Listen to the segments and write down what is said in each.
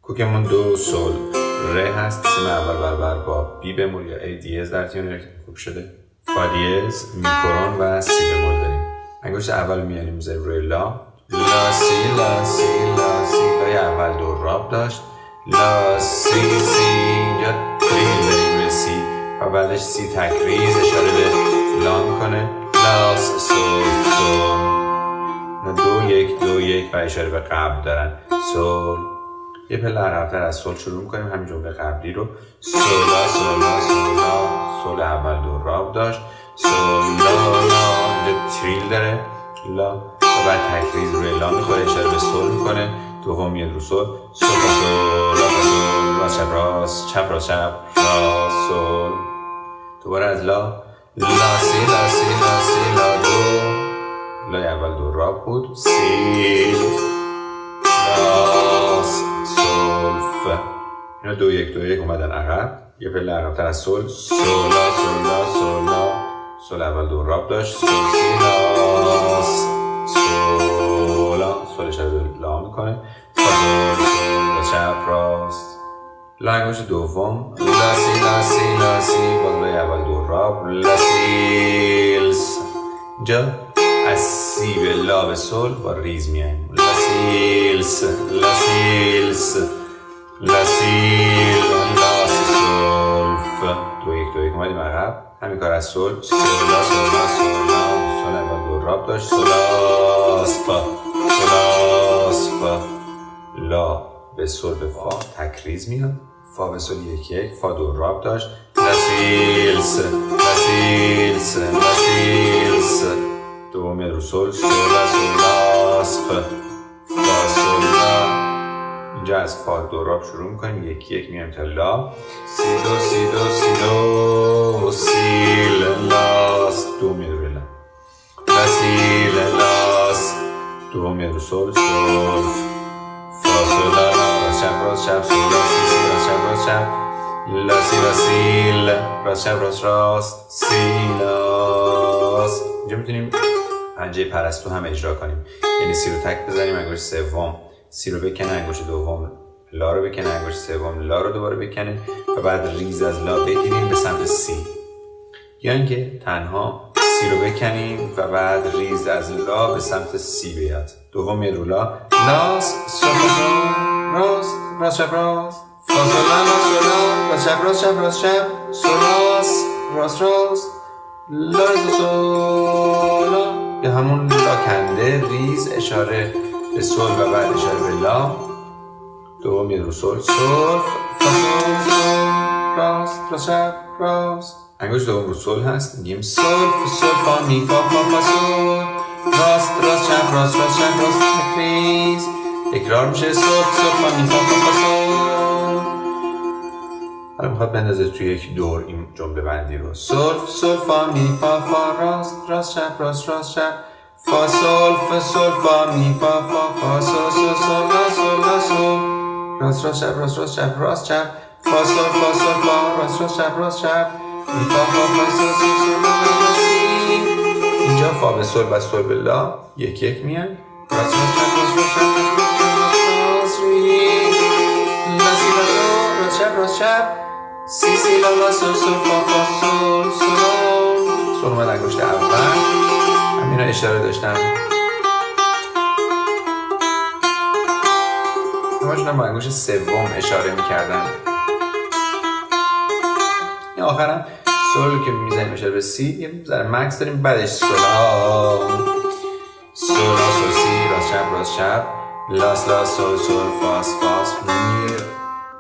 کوکمون دو سول ره هست. سیم اول برابر با بی بمول یا ای دیز در تیون کوک شده. فا دیز، می کرون و سی بمول داریم. انگشت اول میاریم میذاریم روی لا. لا سی لا سی لا سی. لای اول دو راب داشت. لا سی سی. اینجا تریل داریم روی سی و بعدش سی تکریز اشاره به لا میکنه. لا سول سول. دو یک دو یک و اشاره به قبل دارن. سول. یه پله عقب‌تر از سول شروع میکنیم همین جمله قبلی رو. سولا سولا سولا. سول اول دو راب داشت. سولا لا. اینجا تریل داره. لا و بعد تکریز روی لا میخوره اشاره به سول میکنه. دوم میاد رو سول. سول فا سول لا فا سول. راست چپ راست چپ راست چپ راست سول. دوباره از لا. لا سی لا سی لا سی لا دو. لای اول دو راب بود. سی لا سول ف. اینا دو یک دو یک اومدن عقب. یه پله عقب‌تر از سول. سولا سولا سولا. سول اول دو راب داشت. سول سی لا سولا. سول اشاره به لا میکنه. فا سول سول چپ راست. لا انگشت دوم. لا سی لا سی لا سی. باز لای اول دو راب. لا سیلس. اینجا از سی به لا به سول با ریز میایم. لا سیلس لا سیلس لا سیل لا سول ف. دو یک دو یک اومدیم عقب. همین کار از سول. سولا سولا سولا. سول اول دو راب داشت. سولاس فا سولاس فا. لا به سول به فا تکریز میاد. فا به سول یک یک. فا دو راب داشت. لا سیلس لا سیلس لا سیلس. دوم میاد رو سول. سولا سولاس ف. فا سولا. اینجا از فا دو راب شروع میکنیم. یکی یک میایم تا لا. سی دو سی دو سی دو. سی لاس. دو میاد روی لا. لا سی لاس. دوم میاد رو سول. سول فا سولا. راست چپ راست چپ. سولا سی سی راست چپ راست چپ. لا سی لا سیل. راست چپ راست راست. سی لاس. اینجا میتونیم پنجه پرستو هم اجرا کنیم. یعنی سی رو تک بزنیم. انگشت سوم سی رو بکنه. انگشت دوم لا رو بکنه. انگشت سوم لا رو دوباره بکنه و بعد ریز از لا بگیریم به سمت سی. یا اینکه تنها سی رو بکنیم و بعد ریز از لا به سمت سی بیاد. دوم میاد رو لا. لاس سول راست راست چپ راست. فا سولا لا سولا. راست چپ راست چپ راست چپ. سولاس راست راست. لا سولا. یا همون لا کنده ریز اشاره به سول و بعد اشاره به لا. دوم میاد رو سول. سول فا سول سول راست راست چپ راست. انگشت دوم رو سول هست. میگیم سول فا سول فا می فا فا فا سول. راست راست چپ راست راست چپ راست تکریز. تکرار میشه. سول سول فا می فا فا فا سول. حالا میخواد بندازه توی یک دور این جمله بندی رو. سول سول فا می فا فا راست راست چپ راست راست چپ. فا سول فا سول فا می فا فا فا سول سول سول لا سول لا سول. راست راست چپ راست راست چپ راست چپ. فا سول فا راست راست چپ راست چپ. می فا فا فا سول سول سول لا سی. اینجا فا به سول و سول به لا یک یک میان. راست راست چپ راست راست چپ راست ری. لا سی لا دو راست چپ راست چپ. سی سی لا لا سول سول فا فا سول سول. سول اومد انگشت اول. همین را اشاره داشتم. همشون هم با انگشت سوم اشاره میکردن. این آخرم سول که میزنیم اشاره به سی. یه ذره مکس داریم. بعدش سولا سولا سول سی راست چپ راست چپ. لاس لا سول سول فاس فاس.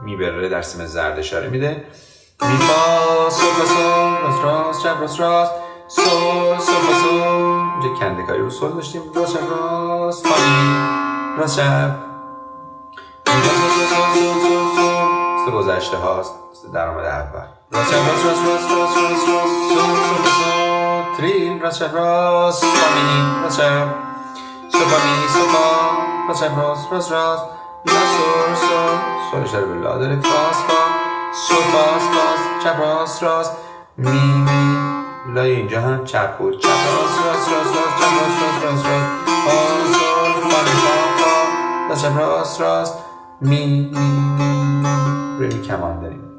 میبره در سیم زرد اشاره میده. می فا سول فا سول راست راست چپ راست راست. سول سول فا سول. اینجا کندکاری رو سول داشتیم. راست چپ راست فا می راست چپ. مثل گذشته هاست. مثل درآمد اول. راست چپ راست راست راست راست راست راست. سول سول فا سول. تریل راست چپ راست فا می راست چپ. سول فا می سول فا راست چپ راست راست راست. لا سول سول. سول اشاره به لا داره. فاس فا سول فاس فاس چپ راست راست. می می. لای اینجا هم چپ بود. چپ راست راست راست راست. چپ راست راست راست راست. فا سول فا می فا فا. لا چپ راست راست. می می می می روی می کمان داریم.